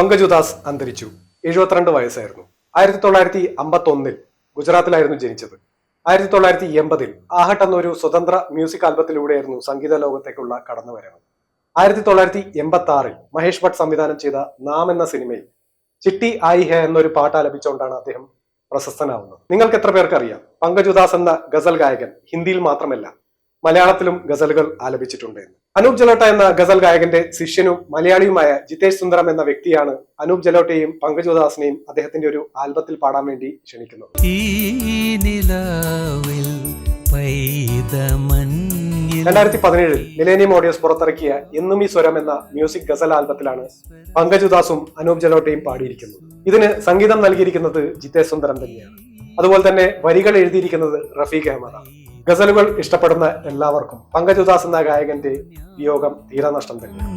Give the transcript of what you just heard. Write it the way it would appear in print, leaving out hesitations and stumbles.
പങ്കജ് ഉദാസ് അന്തരിച്ചു. 72 വയസ്സായിരുന്നു. 1951 ഗുജറാത്തിലായിരുന്നു ജനിച്ചത്. 1980 ആഹട്ട് എന്നൊരു സ്വതന്ത്ര മ്യൂസിക് ആൽബത്തിലൂടെയായിരുന്നു സംഗീത ലോകത്തേക്കുള്ള കടന്നുവരവ്. 1986 മഹേഷ് ഭട്ട് സംവിധാനം ചെയ്ത നാം എന്ന സിനിമയിൽ ചിട്ടി ആയി ഹെ എന്നൊരു പാട്ട് ആലപിച്ചുകൊണ്ടാണ് അദ്ദേഹം പ്രശസ്തനാവുന്നത്. നിങ്ങൾക്ക് എത്ര പേർക്ക് അറിയാം പങ്കജ് ഉദാസ് എന്ന ഗസൽ ഗായകൻ ഹിന്ദിയിൽ മാത്രമല്ല മലയാളത്തിലും ഗസലുകൾ ആലപിച്ചിട്ടുണ്ട് എന്ന്. അനൂപ് ജലോട്ട എന്ന ഗസൽ ഗായകന്റെ ശിഷ്യനും മലയാളിയുമായ ജിതേഷ് സുന്ദരം എന്ന വ്യക്തിയാണ് അനൂപ് ജലോട്ടയെയും പങ്കജ് ഉദാസിനെയും അദ്ദേഹത്തിന്റെ ഒരു ആൽബത്തിൽ പാടാൻ വേണ്ടി ക്ഷണിക്കുന്നത്. 2017 മിലേനിയം ഓഡിയോസ് പുറത്തിറക്കിയ എന്നും ഈ സ്വരം എന്ന മ്യൂസിക് ഗസൽ ആൽബത്തിലാണ് പങ്കജ് ഉദാസും അനൂപ് ജലോട്ടയും പാടിയിരിക്കുന്നത്. ഇതിന് സംഗീതം നൽകിയിരിക്കുന്നത് ജിതേഷ് സുന്ദരം തന്നെയാണ്. അതുപോലെ തന്നെ വരികൾ എഴുതിയിരിക്കുന്നത് റഫീഖ് അഹമ്മദാണ്. ഗസലുകൾ ഇഷ്ടപ്പെടുന്ന എല്ലാവർക്കും പങ്കജ് ഉദാസ് എന്ന ഗായകന്റെ വിയോഗം തീരാനഷ്ടം തന്നെയാണ്.